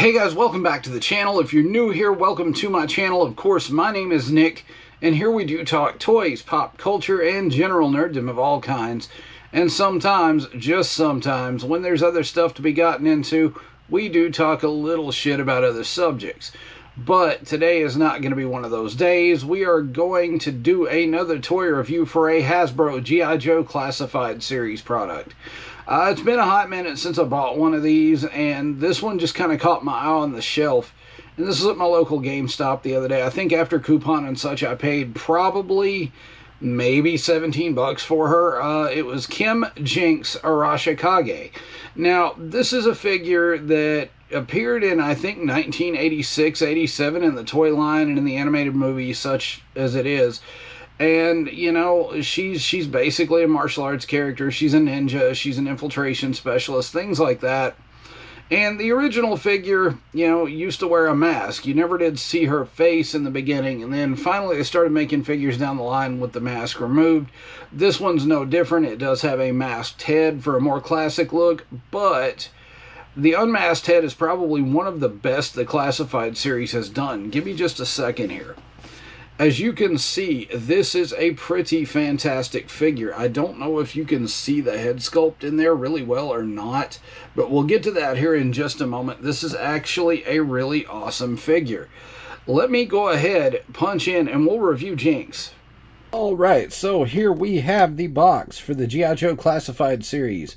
Hey guys, welcome back to the channel. If you're new here, welcome to my channel. Of course, my name is Nick, and here we do talk toys, pop culture, and general nerddom of all kinds. And sometimes, just sometimes, when there's other stuff to be gotten into, we do talk a little shit about other subjects. But today is not going to be one of those days. We are going to do another toy review for a Hasbro G.I. Joe Classified Series product. It's been a hot minute since I bought one of these, and this one just kind of caught my eye on the shelf. And this was at my local GameStop the other day. I think after coupon and such, I paid probably maybe 17 bucks for her. It was Kim Jinx Arashikage. Now, this is a figure that appeared in, I think, 1986, 87 in the toy line and in the animated movie, such as it is. And, you know, she's basically a martial arts character. She's a ninja. She's an infiltration specialist, things like that. And the original figure, you know, used to wear a mask. You never did see her face in the beginning. And then finally they started making figures down the line with the mask removed. This one's no different. It does have a masked head for a more classic look, but the unmasked head is probably one of the best the Classified series has done. Give me just a second here. As you can see, this is a pretty fantastic figure. I don't know if you can see the head sculpt in there really well or not, but we'll get to that here in just a moment. This is actually a really awesome figure. Let me go ahead, punch in, and we'll review Jinx. Alright, so here we have the box for the G.I. Joe Classified Series.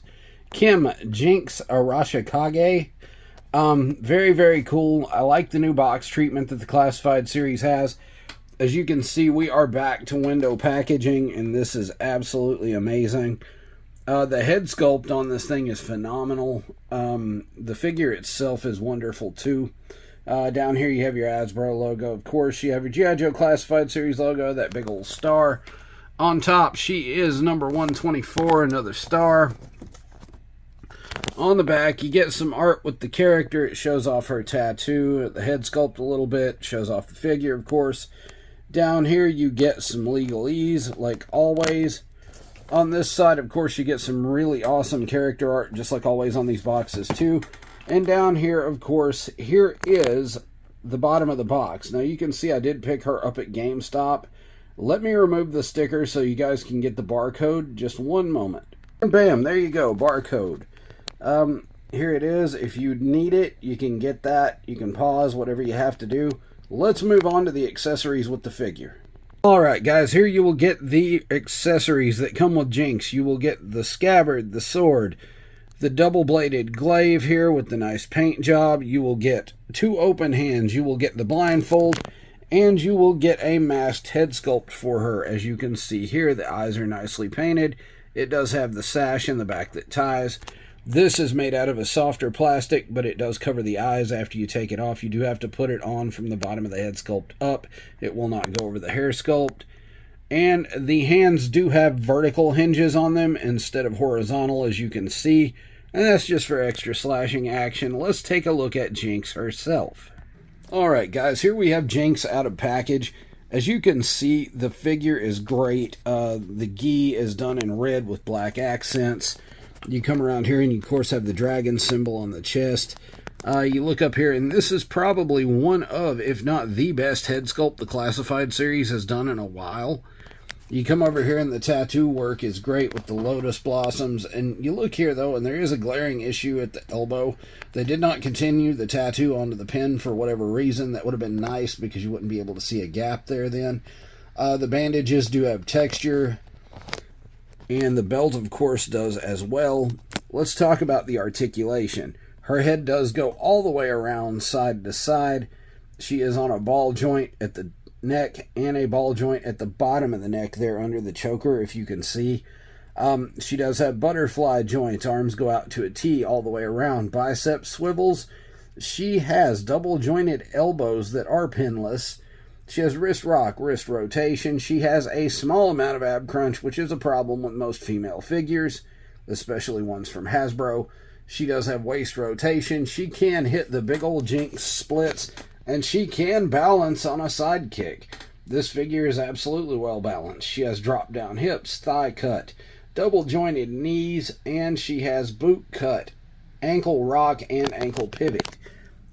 Kim Jinx Arashikage. Very, very cool. I like the new box treatment that the Classified Series has. As you can see, we are back to window packaging, and this is absolutely amazing. The head sculpt on this thing is phenomenal. The figure itself is wonderful, too. Down here, you have your Hasbro logo. Of course, you have your G.I. Joe Classified Series logo, that big old star. On top, she is number 124, another star. On the back, you get some art with the character. It shows off her tattoo, the head sculpt a little bit, shows off the figure, of course. Down here, you get some legalese, like always. On this side, of course, you get some really awesome character art, just like always on these boxes, too. And down here, of course, here is the bottom of the box. Now, you can see I did pick her up at GameStop. Let me remove the sticker so you guys can get the barcode. Just one moment. And bam, there you go, barcode. Here it is. If you need it, you can get that. You can pause, whatever you have to do. Let's move on to the accessories with the figure. Alright guys, here you will get the accessories that come with Jinx. You will get the scabbard, the sword, the double-bladed glaive here with the nice paint job. You will get 2 open hands. You will get the blindfold, and you will get a masked head sculpt for her. As you can see here, the eyes are nicely painted. It does have the sash in the back that ties. This is made out of a softer plastic, but it does cover the eyes after you take it off. You do have to put it on from the bottom of the head sculpt up. It will not go over the hair sculpt. And the hands do have vertical hinges on them instead of horizontal, as you can see. And that's just for extra slashing action. Let's take a look at Jinx herself. Alright guys, here we have Jinx out of package. As you can see, the figure is great. The gi is done in red with black accents. You come around here and you, of course, have the dragon symbol on the chest. You look up here, and this is probably one of, if not the best head sculpt the Classified series has done in a while. You come over here, and the tattoo work is great with the lotus blossoms. And you look here, though, and there is a glaring issue at the elbow. They did not continue the tattoo onto the pin for whatever reason. That would have been nice because you wouldn't be able to see a gap there then. The bandages do have texture. And the belt, of course, does as well. Let's talk about the articulation. Her head does go all the way around side to side. She is on a ball joint at the neck and a ball joint at the bottom of the neck there under the choker, if you can see. She does have butterfly joints. Arms go out to a T all the way around. Bicep swivels. She has double jointed elbows that are pinless. She has wrist rock, wrist rotation. She has a small amount of ab crunch, which is a problem with most female figures, especially ones from Hasbro. She does have waist rotation. She can hit the big old Jinx splits, and she can balance on a side kick. This figure is absolutely well balanced. She has drop down hips, thigh cut, double jointed knees, and she has boot cut, ankle rock, and ankle pivot.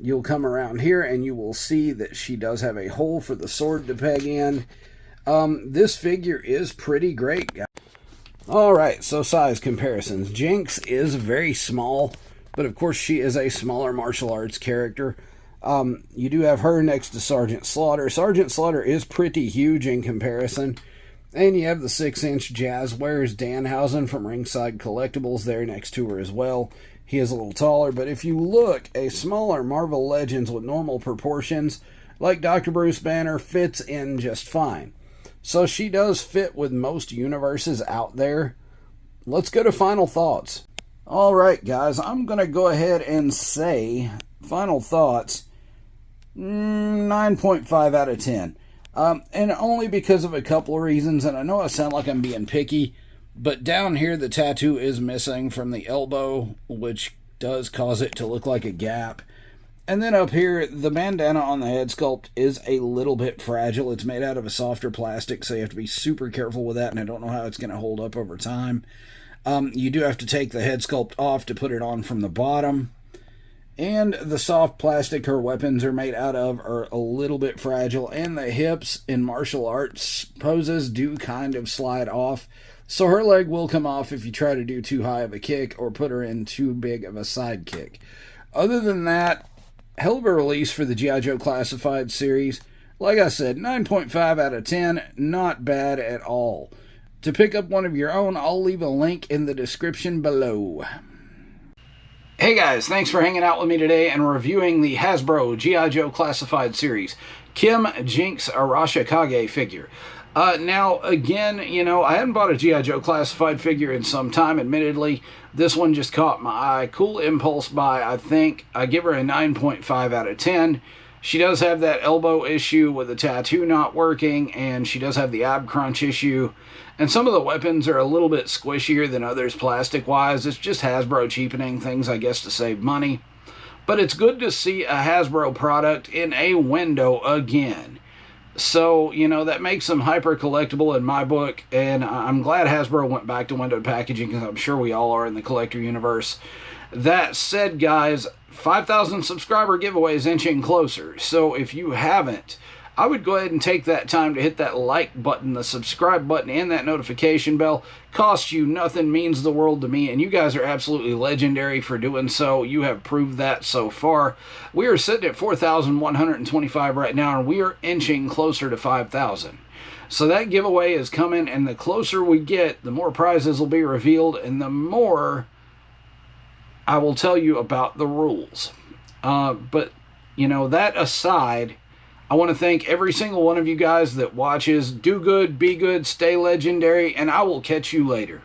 you'll come around here and you will see that she does have a hole for the sword to peg in. This figure is pretty great, guys. Alright, so size comparisons. Jinx is very small, but of course she is a smaller martial arts character. You do have her next to Sergeant Slaughter. Sergeant Slaughter is pretty huge in comparison. And you have the 6-inch Jazzwares Danhausen from Ringside Collectibles there next to her as well. He is a little taller, but if you look, a smaller Marvel Legends with normal proportions, like Dr. Bruce Banner, fits in just fine. So she does fit with most universes out there. Let's go to final thoughts. Alright guys, I'm going to go ahead and say, final thoughts, 9.5 out of 10. And only because of a couple of reasons, and I know I sound like I'm being picky, but down here the tattoo is missing from the elbow, which does cause it to look like a gap. And then up here, the bandana on the head sculpt is a little bit fragile. It's made out of a softer plastic, so you have to be super careful with that, and I don't know how it's going to hold up over time. You do have to take the head sculpt off to put it on from the bottom. And the soft plastic her weapons are made out of are a little bit fragile, and the hips in martial arts poses do kind of slide off. So her leg will come off if you try to do too high of a kick or put her in too big of a side kick. Other than that, hell of a release for the G.I. Joe Classified series. Like I said, 9.5 out of 10, not bad at all. To pick up one of your own, I'll leave a link in the description below. Hey guys, thanks for hanging out with me today and reviewing the Hasbro G.I. Joe Classified series, Kim Jinx Arashikage figure. Now, again, you know, I haven't bought a G.I. Joe Classified figure in some time, admittedly. This one just caught my eye. Cool impulse buy, I think. I give her a 9.5 out of 10. She does have that elbow issue with the tattoo not working, and she does have the ab crunch issue. And some of the weapons are a little bit squishier than others plastic-wise. It's just Hasbro cheapening things, I guess, to save money. But it's good to see a Hasbro product in a window again. So, you know, that makes them hyper collectible in my book, and I'm glad Hasbro went back to window packaging, because I'm sure we all are in the collector universe. That said, guys, 5,000 subscriber giveaway is inching closer, so if you haven't, I would go ahead and take that time to hit that like button, the subscribe button, and that notification bell. Costs you nothing, means the world to me, and you guys are absolutely legendary for doing so. You have proved that so far. We are sitting at 4,125 right now, and we are inching closer to 5,000. So that giveaway is coming, and the closer we get, the more prizes will be revealed, and the more I will tell you about the rules. But, you know, that aside, I want to thank every single one of you guys that watches. Do good, be good, stay legendary, and I will catch you later.